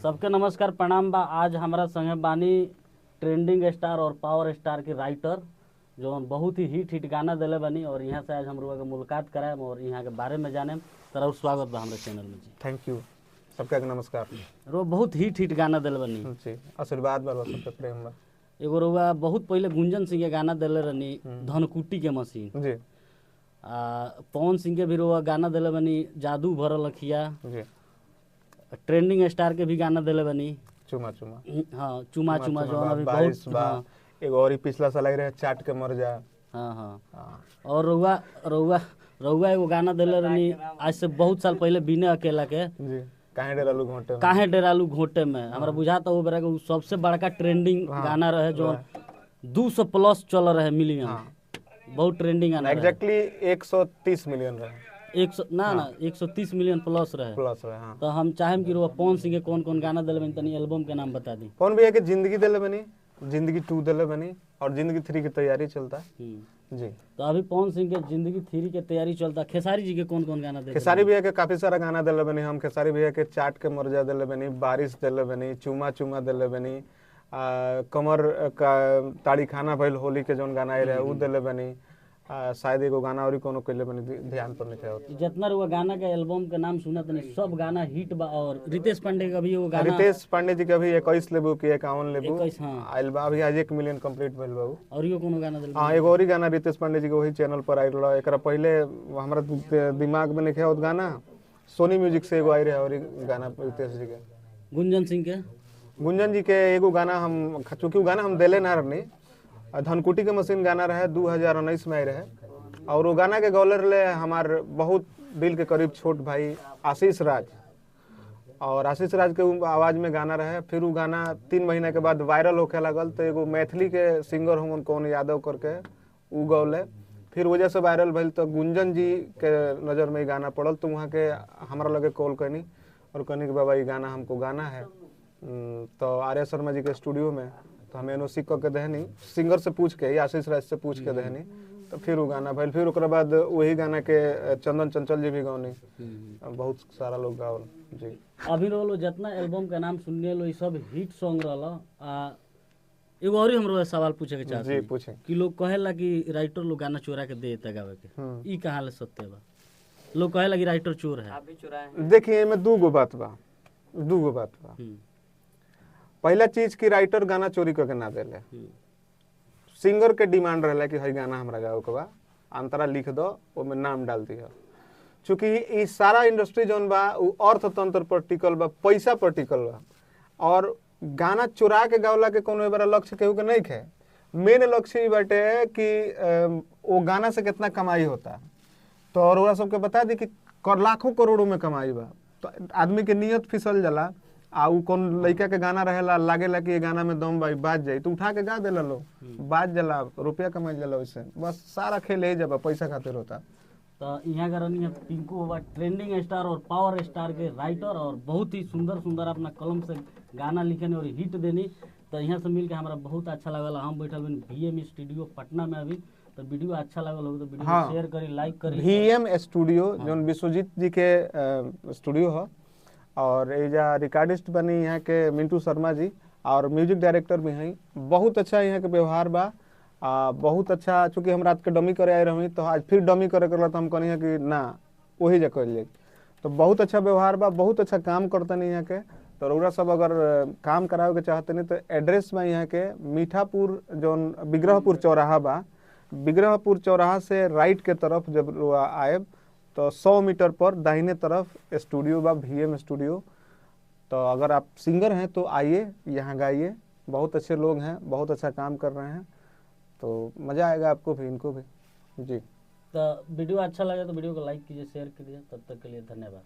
सबके नमस्कार प्रणाम बा। आज हमारा संगे बानी ट्रेंडिंग स्टार और पावर स्टार के राइटर जो बहुत ही हिट गाना दिले बनी और यहाँ से आज हम लोग मुलाकात कराए और यहाँ के बारे में जाने। तरह स्वागत बा हमारे चैनल में जी। थैंक यू, सबका नमस्कार। रो बहुत हिट गाना दिले बनी जी, आशीर्वाद बा सबके प्रेम बा। एगो रुआ बहुत पहले गुंजन सिंह के गाना दिले रहनी धनकुट्टी के मशीन जी। पवन सिंह के भी रुआ गाना दिले बनी जादू भरल अखिया जी। ट्रेंडिंग स्टार के भी गाना दिले बनी चुमा चुमा। हाँ चुमा चुमा जो अभी बारिश बहुत बा। हाँ, एगो और ही पिछला साल आई रहे चाट के मर जा। हाँ हाँ और रउआ रउआ रउआ एगो गाना दिले रहनी आज से बहुत साल पहले बिने अकेला के जी, काहे डेरालू घोंटे में। काहे डेरालू घोटे में हमरा बुझाता वो बेरा के उ सबसे बड़का ट्रेंडिंग गाना रहे जो 200 प्लस चल रहे मिलियन। बहुत ट्रेंडिंग गाना एग्जैक्टली 130 मिलियन रहे। 100 ना 130 मिलियन प्लस रहे। प्लस रहे। हाँ। तो हम चाहेम कि रउआ पवन सिंह के कौन कौन गाना दिले बनी तनी एल्बम के नाम बता दी। कौन भैया के जिंदगी दिले बनी, जिंदगी 2 दिले बनी और जिंदगी 3 की तैयारी चलता जी। तो अभी पवन सिंह के जिंदगी 3 के तैयारी चलता। खेसारी जी के कौन कौन गाना दिले? खेसारी भैया के काफी सारा गाना दिले बनी हम। खेसारी भैया के चाट के मर जा दिले बनी, बारिश दिले बनी, चुमा चुमा दिले बनी, कमर का ताड़ी खाना भइल होली के जोन गाना आई रहे उ दिले बनी। शायद एगो गाना और कोनो कइले बनी ध्यान पर नहीं था। जितना रुआ गाना के एल्बम के नाम सुना तनी सब गाना हिट बा। और रितेश पांडे का भी वो गाना, रितेश पांडे जी का भी 21 लेबू की 51 लेबू 21 हाँ। आइल बा अभी आज 1 मिलियन कंप्लीट भइल बा। और यो कोनो गाना दिल? हां एगो और ही गाना रितेश पांडे जी के वही चैनल पर आइल रहा। एकरा पहले हमरा दिमाग में नहीं आवत गाना सोनी म्यूजिक से एगो आई रहे और गाना रितेश जी के। गुंजन सिंह के? गुंजन जी के एगो गाना हम चूंकि गाना हम देले ना रहनी, धनकुट्टी के मशीन गाना रहे 2019 में आई रहे और वो गाना के गौलर ले हमार बहुत दिल के करीब छोट भाई आशीष राज। और आशीष राज के आवाज में गाना रहे। फिर वो गाना 3 महीना के बाद वायरल होके लगल तो एगो मैथिली के सिंगर होंगे कौन यादव करके उ गौले। फिर वजह से वायरल भइल तो गुंजन जी के नज़र में गाना पड़ल तो वहाँ के हमारा लगे कॉल करनी और कहनी कि बाबा ये गाना हमको गाना है। तो आर्य शर्मा जी के स्टूडियो में तो हमें एनओसी कह के दहनी, सिंगर से पूछ के आशीष राज से पूछ के दहनी तो फिर वो गाना भइल। फिर ओकरा बाद वही गाना के चंदन चंचल जी भी गौनी, बहुत सारा लोग गावल जी। अभी रोलो जितना एल्बम के नाम सुनने लो ये सब हिट सॉन्ग रहला। एगो और हमरो सवाल पूछे के चाहते जी पूछे कि लोग कहेला कि राइटर लोग गाना चोरा के दे देता गावे के, ई कहां ले सत्य बा? लोग कहेला कि राइटर चोर है। आप भी चोराए? देखिए एमे दू गो बात बा। पहला चीज की राइटर गाना चोरी करके ना देले, सिंगर के डिमांड रहला कि हई गाना हमरा गावे के बा, अंतरा लिख दो ओमे नाम डाल दिया। चूंकि ई सारा इंडस्ट्री जोन बा उ अर्थतंत्र पर टिकल बा, पैसा पर टिकल बा और गाना चुरा के गावला के कोनो बड़ा लक्ष्य केहू के नहीं है। मेन लक्ष्य ई बाटे कि वो गाना से कितना कमाई होता। तो और ओरा सबके बता दी कि लाखों करोड़ों में कमाई बा। तो आदमी के नियत फिसल जाला आ उ कौन लड़का के गाना रहेला लागेला कि ये गाना में दम बा बाज जाई तो उठा के गा देला लो, बाज जाला रुपया कमाई जाला। वैसे बस सारा खेल यही जब पैसा खातिर होता। तो यहाँ का रनिंग पिंकू बाबा ट्रेंडिंग स्टार और पावर स्टार के राइटर और बहुत ही सुंदर सुंदर अपना कलम से गाना लिखने और हिट देनी। तो यहाँ से मिल के हमारा बहुत अच्छा लगल। हम बैठल बनी VM स्टूडियो पटना में अभी। तो वीडियो अच्छा लगल हो तो वीडियो शेयर करी, लाइक करी। VM स्टूडियो जो विश्वजीत जी के स्टूडियो है और एजा रिकॉर्डिस्ट बनी यहाँ के मिंटू शर्मा जी और म्यूजिक डायरेक्टर भी हैं। बहुत अच्छा यहाँ के व्यवहार बा, बहुत अच्छा। चूँकि हम रात के डमी करे आए रही तो आज फिर डमी करे करला तो हम कहनी है कि ना वही जगह ले। तो बहुत अच्छा व्यवहार बा, बहुत अच्छा काम करते नहीं यहाँ के। तो रउरा सब अगर काम करावे के चाहते नहीं तो एड्रेस में यहाँ के मीठापुर जो विग्रहपुर चौराहा बा, विग्रहपुर चौराहा से राइट के तरफ जब आए तो 100 मीटर पर दाहिने तरफ स्टूडियो बा VM स्टूडियो। तो अगर आप सिंगर हैं तो आइए यहाँ गाइए, बहुत अच्छे लोग हैं, बहुत अच्छा काम कर रहे हैं। तो मज़ा आएगा आपको भी, इनको भी जी। तो वीडियो अच्छा लगे तो वीडियो को लाइक कीजिए, शेयर कीजिए। तब तक के लिए धन्यवाद।